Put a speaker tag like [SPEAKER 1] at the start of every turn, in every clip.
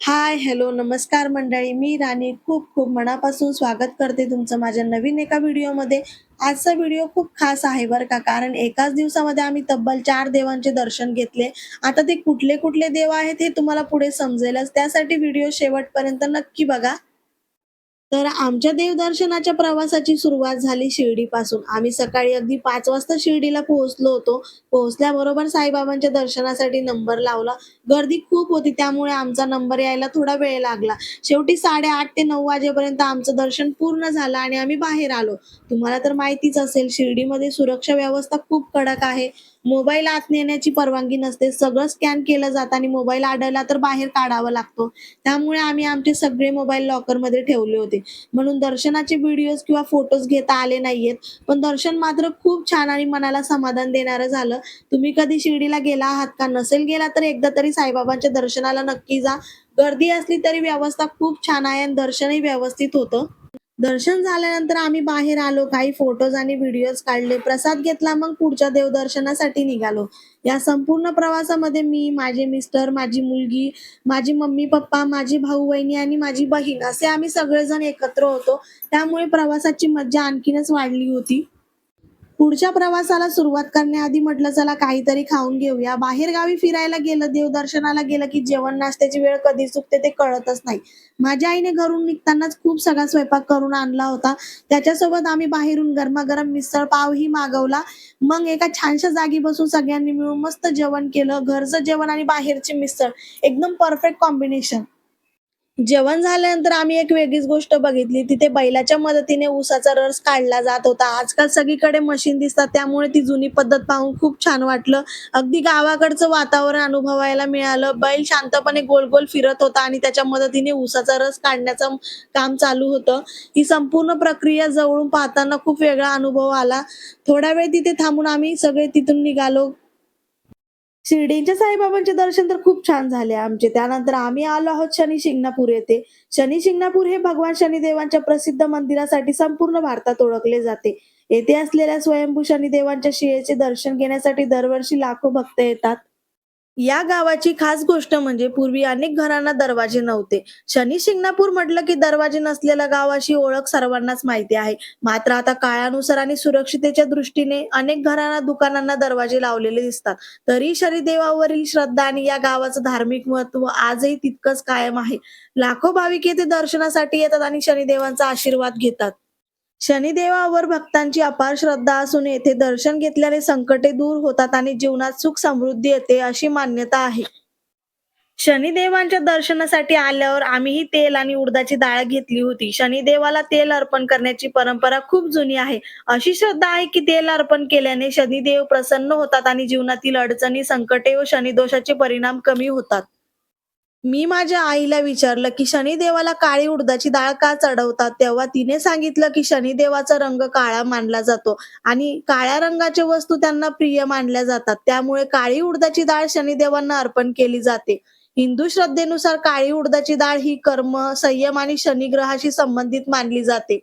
[SPEAKER 1] हाय, hello, नमस्कार मंडळी. मी राणी खूप खूप मनापासून स्वागत करते तुमचं माझ्या नवीन एका व्हिडिओमध्ये. आजचा व्हिडिओ खूप खास आहे बरं का, कारण एकाच दिवसामध्ये आम्ही तब्बल 4 देवांचे दर्शन घेतले. आता ते कुठले कुठले देव आहेत हे तुम्हाला पुढे समजेलच. त्यासाठी व्हिडिओ शेवटपर्यंत नक्की बघा. तर आमच्या देवदर्शनाच्या प्रवासाची सुरुवात झाली शिर्डीपासून. आम्ही सकाळी अगदी 5 वाजता शिर्डीला पोहोचलो होतो. पोहोचल्याबरोबर साईबाबांच्या दर्शनासाठी नंबर लावला. गर्दी खूप होती त्यामुळे आमचा नंबर यायला थोडा वेळ लागला. शेवटी 8:30 ते 9 वाजेपर्यंत आमचं दर्शन पूर्ण झालं आणि आम्ही बाहेर आलो. तुम्हाला तर माहितीच असेल शिर्डीमध्ये सुरक्षा व्यवस्था खूप कडक आहे. मोबाईल आत नेण्याची परवानगी नसते. सगळं स्कॅन केलं जातं आणि मोबाईल आढळला तर बाहेर काढावा लागतो. त्यामुळे आम्ही आमचे सगळे मोबाईल लॉकरमध्ये ठेवले होते. म्हणून दर्शनाचे व्हिडिओज किंवा फोटोज घेता आले नाहीयेत. पण दर्शन मात्र खूप छान आणि मनाला समाधान देणारं झालं. तुम्ही कधी शिर्डीला गेला आहात का? नसेल गेला तर एकदा तरी साईबाबांच्या दर्शनाला नक्की जा. गर्दी असली तरी व्यवस्था खूप छान आहे आणि दर्शनही व्यवस्थित होतं. दर्शन झाल्यानंतर आम्ही बाहेर आलो. काही फोटोज आणि व्हिडिओज काढले. प्रसाद घेतला. मग पुढच्या देवदर्शनासाठी निघालो. या संपूर्ण प्रवासामध्ये मी, माझे मिस्टर, माझी मुलगी, माझी मम्मी-पप्पा, माझी भाऊ-बहिणी आणि माझी बहीण असे आम्ही सगळेजण एकत्र होतो. त्यामुळे प्रवासाची मज्जा आणखीनच वाढली होती. पुढच्या प्रवासाला सुरुवात करण्याआधी म्हटलं चला काहीतरी खाऊन घेऊया. बाहेरगावी फिरायला गेलं, देवदर्शनाला गेलं की जेवण नाश्त्याची वेळ कधी चुकते ते कळतच नाही. माझ्या आईने घरून निघतानाच खूप सगळा स्वयंपाक करून आणला होता. त्याच्यासोबत आम्ही बाहेरून गरमागरम मिसळ पावही मागवला. मग एका छानशा जागी बसून सगळ्यांनी मिळून मस्त जेवण केलं. घरचं जेवण आणि बाहेरची मिसळ एकदम परफेक्ट कॉम्बिनेशन. जेवण झाल्यानंतर आम्ही एक वेगळीच गोष्ट बघितली. तिथे बैलाच्या मदतीने ऊसाचा रस काढला जात होता. आजकाल सगळीकडे मशीन दिसतात, त्यामुळे ती जुनी पद्धत पाहून खूप छान वाटलं. अगदी गावाकडचं वातावरण अनुभवायला मिळालं. बैल शांतपणे गोल-गोल फिरत होता आणि त्याच्या मदतीने ऊसाचा रस काढण्याचं काम चालू होतं. ही संपूर्ण प्रक्रिया जवळून पाहताना खूप वेगळा अनुभव आला. थोडा वेळ तिथे थांबून आम्ही सगळे तिथून निघालो. शिर्डीच्या साईबाबांचे दर्शन तर खूप छान झाले आमचे. त्यानंतर आम्ही आलो आहोत शनी शिंगणापूर येथे. शनी शिंगणापूर हे भगवान शनिदेवांच्या प्रसिद्ध मंदिरासाठी संपूर्ण भारतात ओळखले जाते. येथे असलेल्या स्वयंभू शनिदेवांच्या शिळेचे दर्शन घेण्यासाठी दरवर्षी लाखो भक्त येतात. या गावाची खास गोष्ट म्हणजे पूर्वी अनेक घरांना दरवाजे नव्हते. शनी शिंगणापूर म्हटलं की दरवाजे नसलेल्या गाव अशी ओळख सर्वांनाच माहिती आहे. मात्र आता काळानुसार आणि सुरक्षितेच्या दृष्टीने अनेक घरांना, दुकानांना दरवाजे लावलेले दिसतात. तरी शनिदेवावरील श्रद्धा आणि या गावाचं धार्मिक महत्त्व आजही तितकंच कायम आहे. लाखो भाविक येथे दर्शनासाठी येतात आणि शनिदेवांचा आशीर्वाद घेतात. शनिदेवावर भक्तांची अपार श्रद्धा असून येथे दर्शन घेतल्याने संकटे दूर होतात आणि जीवनात सुख समृद्धी येते अशी मान्यता आहे. शनिदेवांच्या दर्शनासाठी आल्यावर आम्हीही तेल आणि उडदाची डाळ घेतली होती. शनिदेवाला तेल अर्पण करण्याची परंपरा खूप जुनी आहे. अशी श्रद्धा आहे की तेल अर्पण केल्याने शनिदेव प्रसन्न होतात आणि जीवनातील अडचणी, संकटे व शनिदोषाचे परिणाम कमी होतात. मी माझ्या आईला विचारलं, की शनिदेवाला काळी उडदाची डाळ का चढवतात? तेव्हा तिने सांगितलं, की शनिदेवाचा रंग काळा मानला जातो आणि काळ्या रंगाच्या वस्तू त्यांना प्रिय मानल्या जातात. त्यामुळे काळी उडदाची डाळ शनिदेवांना अर्पण केली जाते. हिंदू श्रद्धेनुसार काळी उडदाची डाळ ही कर्म, संयम आणि शनिग्रहाशी संबंधित मानली जाते.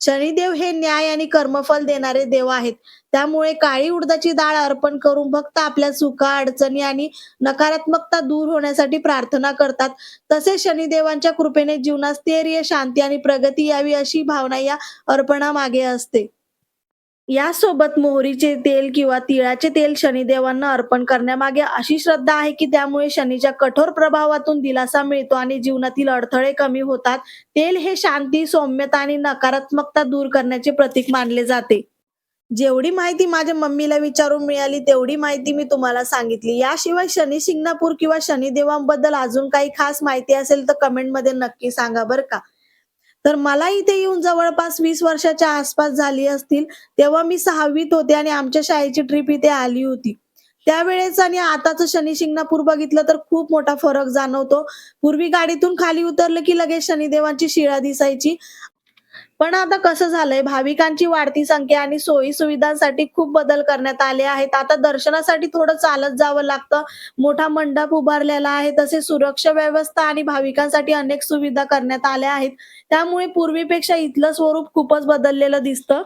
[SPEAKER 1] शनिदेव हे न्याय आणि कर्मफल देणारे देव आहेत. त्यामुळे काळी उडदाची डाळ अर्पण करून भक्त आपल्या सुखा, अडचणी आणि नकारात्मकता दूर होण्यासाठी प्रार्थना करतात. तसेच शनिदेवांच्या कृपेने जीवनात स्थैर्य, शांती आणि प्रगती यावी अशी भावना या अर्पणामागे असते. यासोबत मोहरीचे तेल किंवा तिळाचे तेल शनिदेवांना अर्पण करण्यामागे अशी श्रद्धा आहे, की त्यामुळे शनीच्या कठोर प्रभावातून दिलासा मिळतो आणि जीवनातील अडथळे कमी होतात. तेल हे शांती, सौम्यता आणि नकारात्मकता दूर करण्याचे प्रतीक मानले जाते. जेवढी माहिती माझ्या मम्मीला विचारून मिळाली, तेवढी माहिती मी तुम्हाला सांगितली. याशिवाय शनी शिंगणापूर किंवा शनिदेवांबद्दल अजून काही खास माहिती असेल तर कमेंटमध्ये नक्की सांगा बरं का. तर मला इथे येऊन जवळपास 20 वर्षाच्या आसपास झाली असतील. तेव्हा मी 6वीत होते आणि आमच्या शाळेची ट्रिप इथे आली होती. त्यावेळेस आणि आताचं शनी शिंगणापूर बघितलं तर खूप मोठा फरक जाणवतो. पूर्वी गाडीतून खाली उतरलं की लगेच शनिदेवांची शिळा दिसायची. पण आता कसं झालंय, भाविकांची वाढती संख्या आणि सोयी-सुविधांसाठी खूप बदल करण्यात आले आहेत. आता दर्शनासाठी थोडं चालत जावं लागतं. मोठा मंडप उभारलेला आहे. तसेच सुरक्षा व्यवस्था आणि भाविकांसाठी अनेक सुविधा करण्यात आल्या आहेत. त्यामुळे पूर्वीपेक्षा इथलं स्वरूप खूपच बदललेलं दिसतं.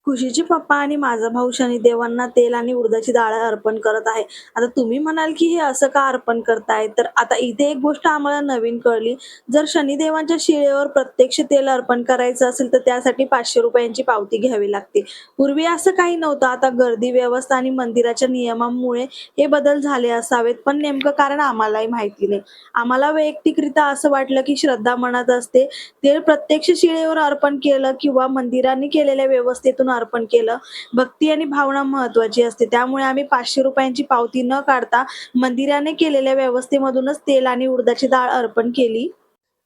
[SPEAKER 1] खुशीचे पप्पा आणि माझा भाऊ शनिदेवांना तेल आणि उडदाची डाळ अर्पण करत आहे. आता तुम्ही म्हणाल, की हे असं का अर्पण करताय? तर आता इथे एक गोष्ट आम्हाला नवीन कळली. जर शनिदेवांच्या शिळेवर प्रत्यक्ष तेल अर्पण करायचं असेल, तर त्यासाठी ₹500 पावती घ्यावी लागते. पूर्वी असं काही नव्हतं. आता गर्दी व्यवस्था आणि मंदिराच्या नियमांमुळे हे बदल झाले असावेत, पण नेमकं कारण आम्हालाही माहिती नाही. आम्हाला वैयक्तिकरित्या असं वाटलं, की श्रद्धा मनात असते. तेल प्रत्यक्ष शिळेवर अर्पण केलं किंवा मंदिरांनी केलेल्या व्यवस्थेतून अर्पण केलं. भक्ती आणि भावना महत्त्वाची असते. त्यामुळे आम्ही ₹500 पावती न काढता मंदिराने केलेल्या व्यवस्थेमधूनच तेल आणि उडदाची डाळ अर्पण केली.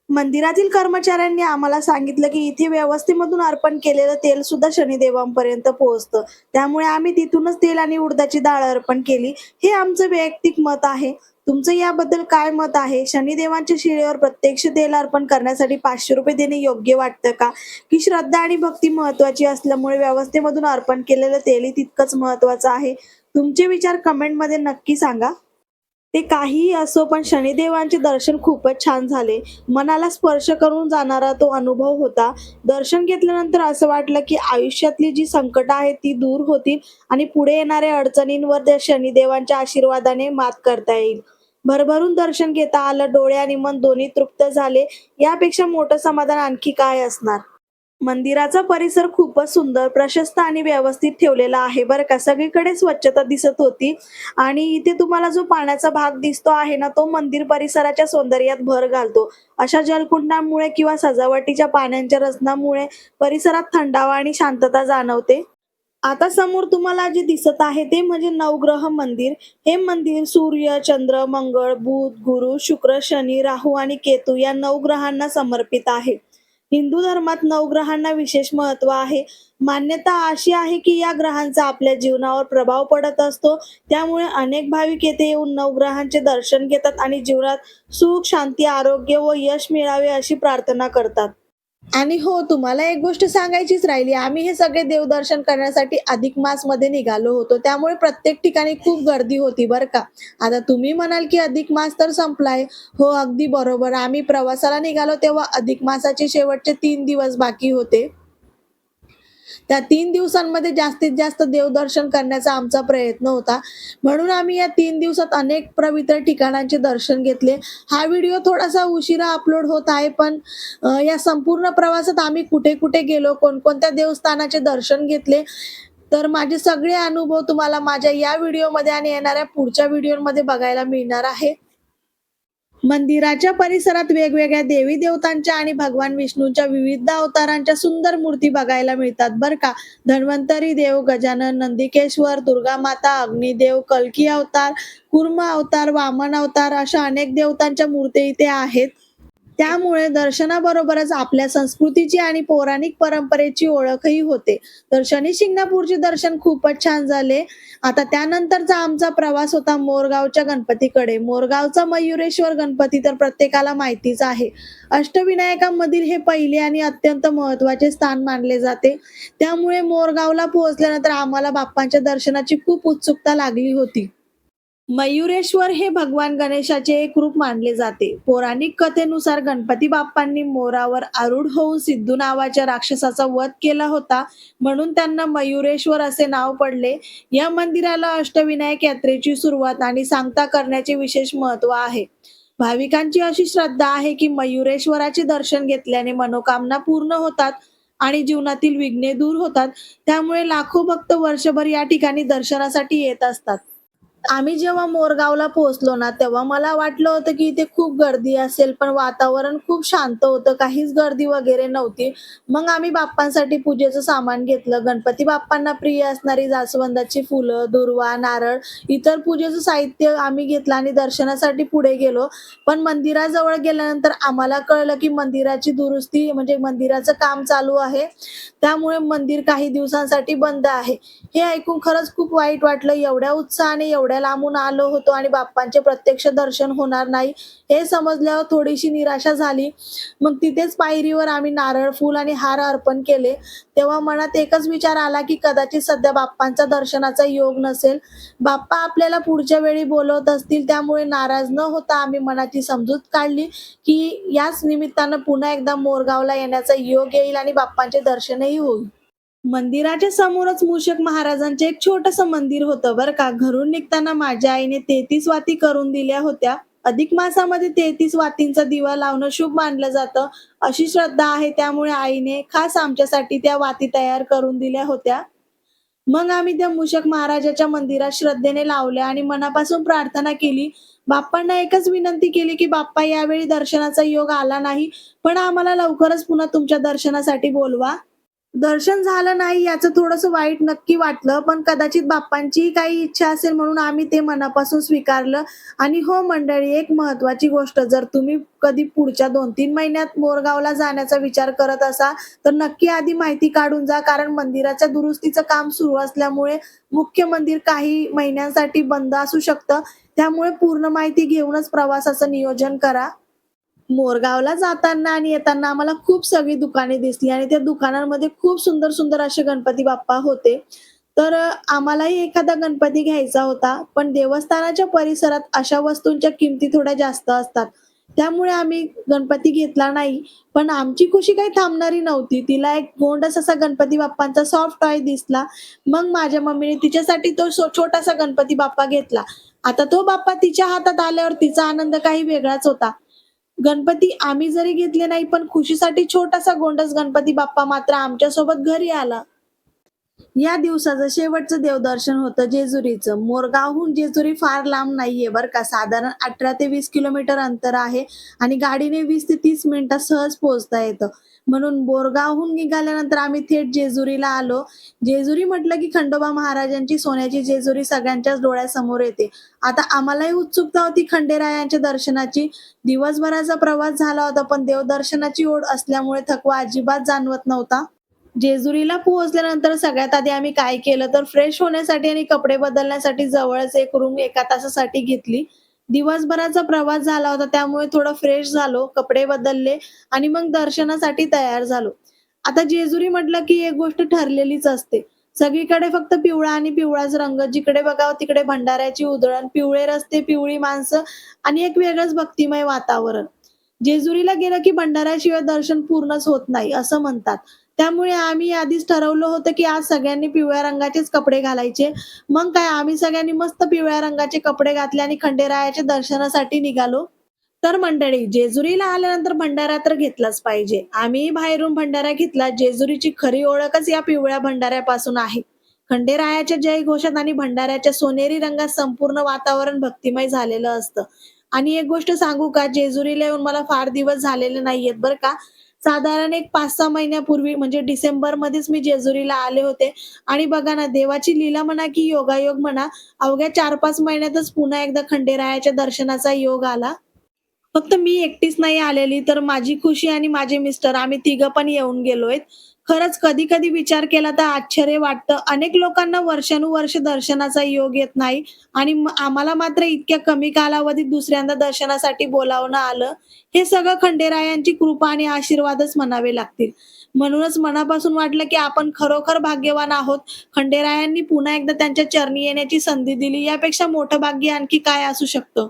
[SPEAKER 1] मंदिरातील कर्मचाऱ्यांनी आम्हाला सांगितलं, की इथे व्यवस्थेमधून अर्पण केलेलं तेल सुद्धा शनिदेवांपर्यंत पोहोचतं. त्यामुळे आम्ही तिथूनच तेल आणि उडदाची डाळ अर्पण केली. हे आमचं वैयक्तिक मत आहे. तुमचं याबद्दल काय मत आहे? शनिदेवांच्या शिळेवर प्रत्यक्ष तेल अर्पण करण्यासाठी ₹500 देणे योग्य वाटतं का? की श्रद्धा आणि भक्ती महत्त्वाची असल्यामुळे व्यवस्थेमधून अर्पण केलेलं तेलही तितकंच महत्त्वाचं आहे? तुमचे विचार कमेंटमध्ये नक्की सांगा. ते काहीही असो, पण शनिदेवांचे दर्शन खूपच छान झाले. मनाला स्पर्श करून जाणारा तो अनुभव होता. दर्शन घेतल्यानंतर असं वाटलं, की आयुष्यातली जी संकटं आहेत ती दूर होतील आणि पुढे येणाऱ्या अडचणींवर त्या शनिदेवांच्या आशीर्वादाने मात करता येईल. भरभरून दर्शन घेता आलं, डोळे आणि मन दोन्ही तृप्त झाले. यापेक्षा मोठं समाधान आणखी काय असणार? मंदिराचा परिसर खूपच सुंदर, प्रशस्त आणि व्यवस्थित ठेवलेला आहे बरं का. सगळीकडे स्वच्छता दिसत होती आणि इथे तुम्हाला जो पाण्याचा भाग दिसतो आहे ना, तो मंदिर परिसराच्या सौंदर्यात भर घालतो. अशा जलकुंडांमुळे किंवा सजावटीच्या पाण्याच्या रचनामुळे परिसरात थंडावा आणि शांतता जाणवते. आता समोर तुम्हाला जे दिसत आहे ते म्हणजे नवग्रह मंदिर. हे मंदिर सूर्य, चंद्र, मंगळ, बुध, गुरु, शुक्र, शनी, राहू आणि केतू या नवग्रहांना समर्पित आहे. हिंदू धर्मात नवग्रहांना विशेष महत्त्व आहे. मान्यता अशी आहे की या ग्रहांचा आपल्या जीवनावर प्रभाव पडत असतो. त्यामुळे अनेक भाविक येथे येऊन नवग्रहांचे दर्शन घेतात आणि जीवनात सुख, शांती, आरोग्य व यश मिळावे अशी प्रार्थना करतात. आणि हो, तुम्हाला एक गोष्ट सांगायचीच राहिली. आम्ही हे सगळे देवदर्शन करण्यासाठी अधिक मासमध्ये निघालो होतो. त्यामुळे प्रत्येक ठिकाणी खूप गर्दी होती बरं का. आता तुम्ही म्हणाल, की अधिक मास तर संपलाय. हो, अगदी बरोबर. आम्ही प्रवासाला निघालो तेव्हा अधिक मासाचे शेवटचे 3 दिवस बाकी होते. त्या 3 दिवसांमध्ये जास्तीत जास्त देवदर्शन करण्याचा आमचा प्रयत्न होता. म्हणून आम्ही या 3 दिवसात अनेक पवित्र ठिकाणांचे दर्शन घेतले. हा व्हिडिओ थोडासा उशिरा अपलोड होत आहे, पण या संपूर्ण प्रवासात आम्ही कुठे-कुठे गेलो, कोणकोणत्या देवस्थानाचे दर्शन घेतले, तर माझे सगळे अनुभव तुम्हाला माझ्या या व्हिडिओमध्ये आणि येणाऱ्या पुढच्या व्हिडिओमध्ये बघायला मिळणार आहे. मंदिराच्या परिसरात वेगवेगळ्या देवी-देवतांच्या आणि भगवान विष्णूंच्या विविध अवतारांच्या सुंदर मूर्ती बघायला मिळतात बरं का. धन्वंतरी देव, गजानन, नंदिकेश्वर, दुर्गा माता, अग्निदेव, कल्की अवतार, कूर्म अवतार, वामन अवतार अशा अनेक देवतांच्या मूर्ती इथे आहेत. त्यामुळे दर्शनाबरोबरच आपल्या संस्कृतीची आणि पौराणिक परंपरेची ओळखही होते. तर शनी शिंगणापूरचे दर्शन खूपच छान झाले. आता त्यानंतरचा आमचा प्रवास होता मोरगावच्या गणपतीकडे. मोरगावचा मयुरेश्वर गणपती तर प्रत्येकाला माहितीच आहे. अष्टविनायकांमधील हे पहिले आणि अत्यंत महत्त्वाचे स्थान मानले जाते. त्यामुळे मोरगावला पोहोचल्यानंतर आम्हाला बाप्पांच्या दर्शनाची खूप उत्सुकता लागली होती. मयुरेश्वर हे भगवान गणेशाचे एक रूप मानले जाते. पौराणिक कथेनुसार गणपती बाप्पांनी मोरावर आरूढ होऊन सिद्धू नावाच्या राक्षसाचा वध केला होता, म्हणून त्यांना मयुरेश्वर असे नाव पडले. या मंदिराला अष्टविनायक यात्रेची सुरुवात आणि सांगता करण्याचे विशेष महत्त्व आहे. भाविकांची अशी श्रद्धा आहे की मयुरेश्वराचे दर्शन घेतल्याने मनोकामना पूर्ण होतात आणि जीवनातील विघ्ने दूर होतात. त्यामुळे लाखो भक्त वर्षभर या ठिकाणी दर्शनासाठी येत असतात. आम्ही जेव्हा मोरगावला पोहोचलो ना, तेव्हा मला वाटलं होतं की इथे खूप गर्दी असेल, पण वातावरण खूप शांत होतं. काहीच गर्दी वगैरे नव्हती. मग आम्ही बाप्पांसाठी पूजेचं सामान घेतलं. गणपती बाप्पांना प्रिय असणारी जास्वंदाची फुलं, दुर्वा, नारळ, इतर पूजेचं साहित्य आम्ही घेतलं आणि दर्शनासाठी पुढे गेलो. पण मंदिराजवळ गेल्यानंतर आम्हाला कळलं की मंदिराची दुरुस्ती म्हणजे मंदिराचं काम चालू आहे. त्यामुळे मंदिर काही दिवसांसाठी बंद आहे. हे ऐकून खरंच खूप वाईट वाटलं. एवढ्या उत्साहाने एवढ्या लांबून आलो होतो आणि बाप्पांचे प्रत्यक्ष दर्शन होणार नाही, हे समजल्यावर थोडीशी निराशा झाली. मग तिथेच पायरीवर आम्ही नारळ, फूल आणि हार अर्पण केले. तेव्हा मनात एकच विचार आला, की कदाचित सध्या बाप्पांचा दर्शनाचा योग नसेल. बाप्पा आपल्याला पुढच्या वेळी बोलवत असतील. त्यामुळे नाराज न होता आम्ही मनाची समजूत काढली, की याच निमित्तानं पुन्हा एकदा मोरगावला येण्याचा योग येईल आणि बाप्पांचे दर्शनही होईल. मंदिराच्या समोरच मूषक महाराजांचं एक छोटंसं मंदिर होतं बरं का. घरून निघताना माझ्या आईने 33 वाती करून दिल्या होत्या. अधिक मासामध्ये 33 वातींचा दिवा लावणं शुभ मानलं जातं, अशी श्रद्धा आहे. त्यामुळे आईने खास आमच्यासाठी त्या वाती तयार करून दिल्या होत्या. मग आम्ही त्या मूषक महाराजाच्या मंदिरात श्रद्धेने लावल्या आणि मनापासून प्रार्थना केली. बाप्पांना एकच विनंती केली, की बाप्पा यावेळी दर्शनाचा योग आला नाही, पण आम्हाला लवकरच पुन्हा तुमच्या दर्शनासाठी बोलवा. दर्शन झालं नाही याचं थोडंसं वाईट नक्की वाटलं, पण कदाचित बाप्पांचीही काही इच्छा असेल म्हणून आम्ही ते मनापासून स्वीकारलं. आणि हो मंडळी, एक महत्त्वाची गोष्ट, जर तुम्ही कधी पुढच्या 2-3 महिन्यात मोरगावला जाण्याचा विचार करत असाल, तर नक्की आधी माहिती काढून जा. कारण मंदिराच्या दुरुस्तीचं काम सुरू असल्यामुळे मुख्य मंदिर काही महिन्यांसाठी बंद असू शकतं. त्यामुळे पूर्ण माहिती घेऊनच प्रवासाचं नियोजन करा. मोरगावला जाताना आणि येताना आम्हाला खूप सगळी दुकाने दिसली आणि त्या दुकानांमध्ये खूप सुंदर सुंदर असे गणपती बाप्पा होते. तर आम्हालाही एखादा गणपती घ्यायचा होता, पण देवस्थानाच्या परिसरात अशा वस्तूंच्या किमती थोड्या जास्त असतात. त्यामुळे आम्ही गणपती घेतला नाही. पण आमची खुशी काही थांबणारी नव्हती. तिला एक गोंडस असा गणपती बाप्पांचा सॉफ्ट टॉय दिसला. मग माझ्या मम्मीने तिच्यासाठी तो छोटासा गणपती बाप्पा घेतला. आता तो बाप्पा तिच्या हातात आल्यावर तिचा आनंद काही वेगळाच होता. गणपती आम्ही जरी घेतले नाही, पण खुशीसाठी छोटासा गोंडस गणपती बाप्पा मात्र आमच्यासोबत घरी आला. या दिवसाचं शेवटचं देवदर्शन होतं जेजुरीचं. मोरगावहून जेजुरी फार लांब नाहीये बरं का. साधारण 18 ते 20 किलोमीटर अंतर आहे आणि गाडीने 20 ते 30 मिनिटात सहज पोहोचता येतं. म्हणून बोरगावहून निघाल्यानंतर आम्ही थेट जेजुरीला आलो. जेजुरी म्हटलं की खंडोबा महाराजांची सोन्याची जेजुरी सगळ्यांच्याच डोळ्यासमोर येते. आता आम्हालाही उत्सुकता होती खंडेरायांच्या दर्शनाची. दिवसभराचा प्रवास झाला होता, पण देवदर्शनाची ओढ असल्यामुळे थकवा अजिबात जाणवत नव्हता. जेजुरीला पोहोचल्यानंतर सगळ्यात आधी आम्ही काय केलं, तर फ्रेश होण्यासाठी आणि कपडे बदलण्यासाठी जवळच एक रूम 1 तासासाठी घेतली. दिवसभराचा प्रवास झाला होता, त्यामुळे थोडं फ्रेश झालो, कपडे बदलले आणि मग दर्शनासाठी तयार झालो. आता जेजुरी म्हटलं की एक गोष्ट ठरलेलीच असते. सगळीकडे फक्त पिवळा आणि पिवळाच रंग. जिकडे बघावं तिकडे भंडाऱ्याची उधळण, पिवळे रस्ते, पिवळी माणसं आणि एक वेगळंच भक्तिमय वातावरण. जेजुरीला गेलं की भंडाऱ्याशिवाय दर्शन पूर्णच होत नाही असं म्हणतात. त्यामुळे आम्ही आधीच ठरवलं होतं की आज सगळ्यांनी पिवळ्या रंगाचेच कपडे घालायचे. मग काय, आम्ही सगळ्यांनी मस्त पिवळ्या रंगाचे कपडे घातले आणि खंडेरायाच्या दर्शनासाठी निघालो. तर मंडळी, जेजुरीला आल्यानंतर भंडारा तर घेतलाच पाहिजे. आम्हीही बाहेरून भंडारा घेतला. जेजुरीची खरी ओळखच या पिवळ्या भंडाऱ्यापासून आहे. खंडेरायाच्या जयघोषात आणि भंडाऱ्याच्या सोनेरी रंगात संपूर्ण वातावरण भक्तिमय झालेलं असतं. आणि एक गोष्ट सांगू का, जेजुरीला येऊन मला फार दिवस झालेले नाहीयेत बरं का. साधारण एक 5-6 महिन्यापूर्वी म्हणजे डिसेंबरमध्येच मी जेजुरीला आले होते. आणि बघा ना, देवाची लीला म्हणा की योगायोग म्हणा, अवघ्या 4-5 महिन्यातच पुन्हा एकदा खंडेरायाच्या दर्शनाचा योग आला. फक्त मी एकटीच नाही आलेली, तर माझी खुशी आणि माझे मिस्टर आम्ही तिघं पण येऊन गेलोय. खरंच कधी-कधी विचार केला तर आश्चर्य वाटतं. अनेक लोकांना वर्षानुवर्ष दर्शनाचा योग येत नाही आणि आम्हाला मात्र इतक्या कमी कालावधीत दुसऱ्यांदा दर्शनासाठी बोलावणं आलं. हे सगळं खंडेरायांची कृपा आणि आशीर्वादच म्हणावे लागतील. म्हणूनच मनापासून वाटलं, की आपण खरोखर भाग्यवान आहोत. खंडेरायांनी पुन्हा एकदा त्यांच्या चरणी येण्याची संधी दिली. यापेक्षा मोठं भाग्य आणखी काय असू शकतं?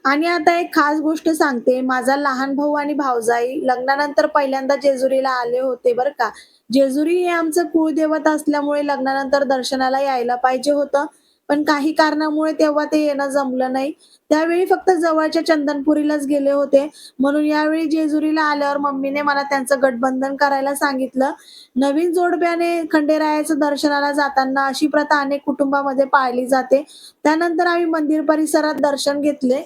[SPEAKER 1] आणि आता एक खास गोष्ट सांगते. माझा लहान भाऊ आणि भावजाई लग्नानंतर पहिल्यांदा जेजुरीला आले होते बरं का. जेजुरी हे आमचं कुळदैवत असल्यामुळे लग्नानंतर दर्शनाला यायला पाहिजे होतं. पण काही कारणामुळे तेव्हा ते येणं जमलं नाही. त्यावेळी फक्त जवळच्या चंदनपुरीलाच गेले होते. म्हणून यावेळी जेजुरीला आल्यावर मम्मीने मला त्यांचं गठबंधन करायला सांगितलं. नवीन जोडप्याने खंडेरायाचं दर्शनाला जाताना अशी प्रथा अनेक कुटुंबामध्ये पाळली जाते. त्यानंतर आम्ही मंदिर परिसरात दर्शन घेतले.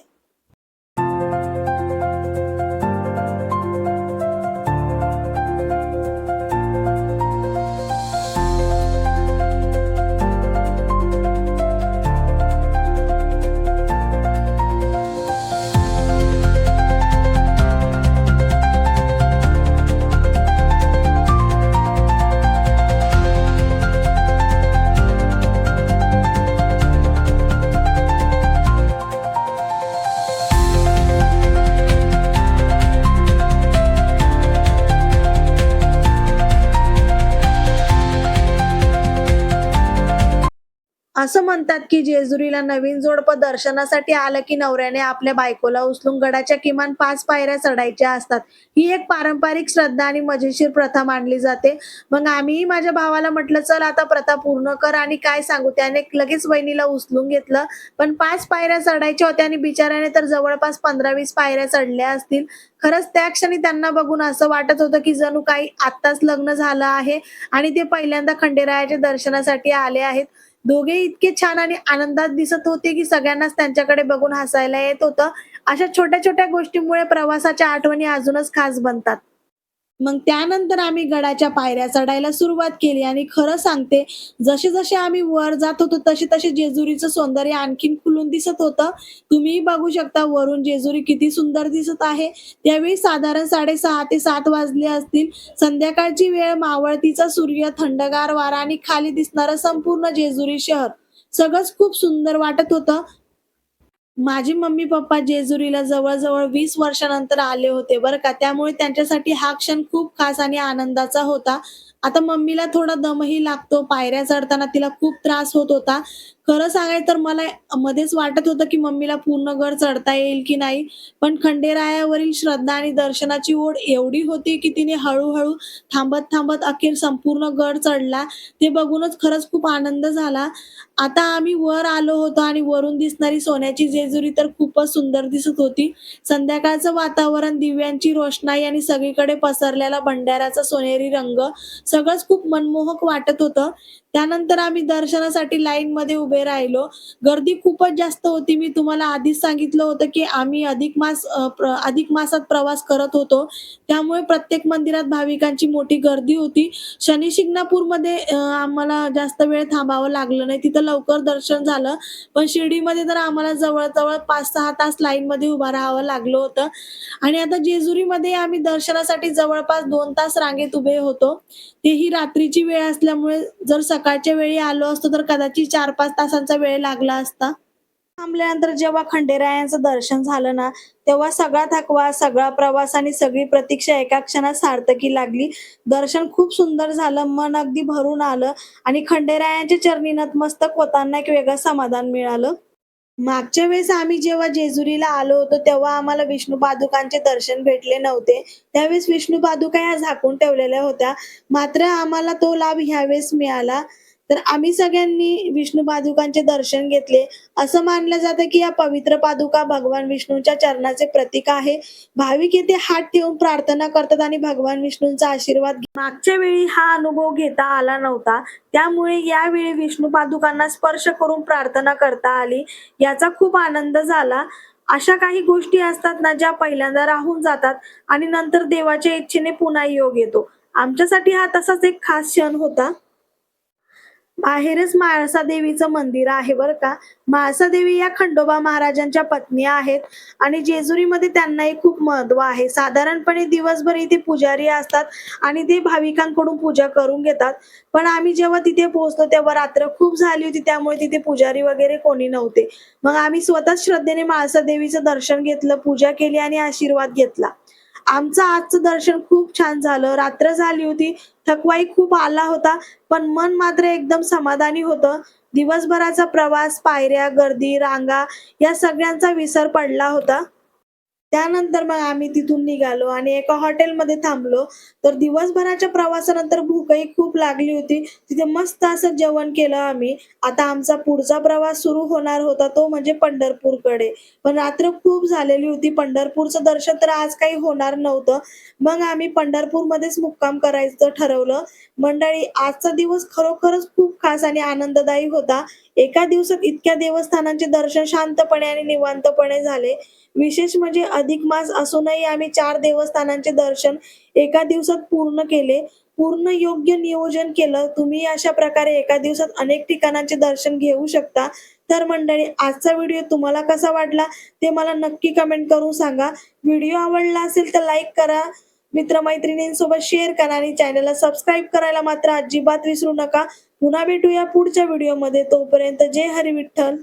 [SPEAKER 1] असं म्हणतात की जेजुरीला नवीन जोडपं दर्शनासाठी आलं की नवऱ्याने आपल्या बायकोला उचलून गडाच्या किमान 5 पायऱ्या चढायच्या असतात. ही एक पारंपरिक श्रद्धा आणि मजेशीर प्रथा मानली जाते. मग आम्हीही माझ्या भावाला म्हटलं, "चल आता प्रथा पूर्ण कर." आणि काय सांगू, त्याने लगेच वहिनीला उचलून घेतलं. पण 5 पायऱ्या चढायच्या होत्या आणि बिचाऱ्याने तर जवळपास 15-20 पायऱ्या चढल्या असतील. खरंच त्या क्षणी त्यांना बघून असं वाटत होतं की जणू काही आत्ताच लग्न झालं आहे आणि ते पहिल्यांदा खंडेरायाच्या दर्शनासाठी आले आहेत. दोघे इतके छान आणि आनंदात दिसत होते, की सगळ्यांनाच त्यांच्याकडे बघून हसायला येत होतं. अशा छोट्या-छोट्या गोष्टींमुळे प्रवासाच्या आठवणी अजूनच खास बनतात. मग त्यानंतर आम्ही गडाच्या पायऱ्या चढायला सुरुवात केली आणि खरं सांगते, जसे-जसे आम्ही वर जात होतो, तसे-तसे जेजुरीचं सौंदर्य आणखीन खुलून दिसत होतं. तुम्हीही बघू शकता वरून जेजुरी किती सुंदर दिसत आहे. त्यावेळी साधारण 6:30 ते 7 वाजले असतील. संध्याकाळची वेळ, मावळतीचा सूर्य, थंडगार वारा आणि खाली दिसणारं संपूर्ण जेजुरी शहर, सगळंच खूप सुंदर वाटत होतं. माझे मम्मी-पप्पा जेजुरीला जवळ-जवळ 20 वर्षानंतर आले होते बरं का. त्यामुळे त्यांच्यासाठी हा क्षण खूप खास आणि आनंदाचा होता. आता मम्मीला थोडा दमही लागतो. पायऱ्या चढताना तिला खूप त्रास होत होता. खरं सांगायचं तर मला मध्येच वाटत होतं, की मम्मीला पूर्ण गड चढता येईल की नाही. पण खंडेरायावरील श्रद्धा आणि दर्शनाची ओढ एवढी होती, की तिने हळू थांबत-थांबत अखेर संपूर्ण गड चढला. ते बघूनच खरंच खूप आनंद झाला. आता आम्ही वर आलो होतो आणि वरून दिसणारी सोन्याची जेजुरी तर खूपच सुंदर दिसत होती. संध्याकाळचं वातावरण, दिव्यांची रोषणाई आणि सगळीकडे पसरलेला भंडाऱ्याचा सोनेरी रंग, सगळंच खूप मनमोहक वाटत होतं. त्यानंतर आम्ही दर्शनासाठी लाईनमध्ये उभे राहिलो. गर्दी खूपच जास्त होती. मी तुम्हाला आधीच सांगितलं होतं, की आम्ही अधिक मासात प्रवास करत होतो. त्यामुळे प्रत्येक मंदिरात भाविकांची मोठी गर्दी होती. शनी शिंगणापूरमध्ये आम्हाला जास्त वेळ थांबावं लागलं नाही. तिथं लवकर दर्शन झालं. पण शिर्डीमध्ये तर आम्हाला जवळ-जवळ 5-6 तास लाईनमध्ये उभं राहावं लागलं होतं. आणि आता जेजुरीमध्ये आम्ही दर्शनासाठी जवळपास 2 तास रांगेत उभे होतो. तेही रात्रीची वेळ असल्यामुळे जर सकाळच्या वेळी आलो असतो तर कदाचित 4-5 तासांचा वेळ लागला असता. थांबल्यानंतर जेव्हा खंडेरायांचं दर्शन झालं ना, तेव्हा सगळा थकवा, सगळा प्रवास आणि सगळी प्रतीक्षा एका क्षणात सार्थकी लागली. दर्शन खूप सुंदर झालं, मन अगदी भरून आलं आणि खंडेरायांच्या चरणी नतमस्तक होताना एक वेगळं समाधान मिळालं. मागच्या वेळेस आम्ही जेव्हा जेजुरीला आलो होतो, तेव्हा आम्हाला विष्णू पादुकांचे दर्शन भेटले नव्हते. त्यावेळेस विष्णू पादुका ह्या झाकून ठेवलेल्या होत्या. मात्र आम्हाला तो लाभ ह्यावेळेस मिळाला. तर आम्ही सगळ्यांनी विष्णू पादुकांचे दर्शन घेतले. असं मानलं जातं, की या पवित्र पादुका भगवान विष्णूंच्या चरणाचे प्रतीक आहे. भाविक येथे हात ठेवून प्रार्थना करतात आणि भगवान विष्णूंचा आशीर्वाद मागच्या वेळी हा अनुभव घेता आला नव्हता. त्यामुळे यावेळी विष्णू पादुकांना स्पर्श करून प्रार्थना करता आली. याचा खूप आनंद झाला. अशा काही गोष्टी असतात ना, ज्या पहिल्यांदा राहून जातात आणि नंतर देवाच्या इच्छेने पुन्हा योग येतो. आमच्यासाठी हा तसाच एक खास क्षण होता. बाहेरच म्हाळसा देवीचं मंदिर आहे बरं का. म्हाळसा देवी या खंडोबा महाराजांच्या पत्नी आहेत आणि जेजुरीमध्ये त्यांनाही खूप महत्त्व आहे. साधारणपणे दिवसभर इथे पुजारी असतात आणि ते भाविकांकडून पूजा करून घेतात. पण आम्ही जेव्हा तिथे पोहोचलो तेव्हा रात्र खूप झाली होती, त्यामुळे तिथे पुजारी वगैरे कोणी नव्हते. मग आम्ही स्वतःच श्रद्धेने म्हाळसा देवीचं दर्शन घेतलं, पूजा केली आणि आशीर्वाद घेतला. आमचं आजचं दर्शन खूप छान झालं. रात्र झाली होती, थकवाही खूप आला होता, पण मन मात्र एकदम समाधानी होतं. दिवसभराचा प्रवास, पायऱ्या, गर्दी, रांगा या सगळ्यांचा विसर पडला होता. त्यानंतर मग आम्ही तिथून निघालो आणि एका हॉटेलमध्ये थांबलो. तर दिवसभराच्या प्रवासानंतर भूकही खूप लागली होती. तिथे मस्त असं जेवण केलं आम्ही. आता आमचा पुढचा प्रवास सुरू होणार होता तो म्हणजे पंढरपूरकडे. पण रात्र खूप झालेली होती. पंढरपूरचं दर्शन तर आज काही होणार नव्हतं. मग आम्ही पंढरपूरमध्येच मुक्काम करायचं ठरवलं. मंडळी, आजचा दिवस खरोखरच खूप खास आणि आनंददायी होता. एका दिवसात इतक्या देवस्थानांचे दर्शन शांतपणे आणि निवांतपणे झाले. विशेष म्हणजे अधिक मास असूनही आम्ही 4 देवस्थानांचे दर्शन एका दिवसात पूर्ण केले. पूर्ण योग्य नियोजन केलं. तुम्ही अशा प्रकारे एका दिवसात अनेक ठिकाणांचे दर्शन घेऊ शकता. तर मंडळी, आजचा व्हिडिओ तुम्हाला कसा वाटला ते मला नक्की कमेंट करून सांगा. व्हिडिओ आवडला असेल तर लाईक करा, मित्र-मैत्रिणींसोबत शेअर करा आणि चॅनलला सबस्क्राईब करायला मात्र अजिबात विसरू नका. पुन्हा भेटूया पुढच्या व्हिडिओमध्ये. तोपर्यंत जय हरी विठ्ठल.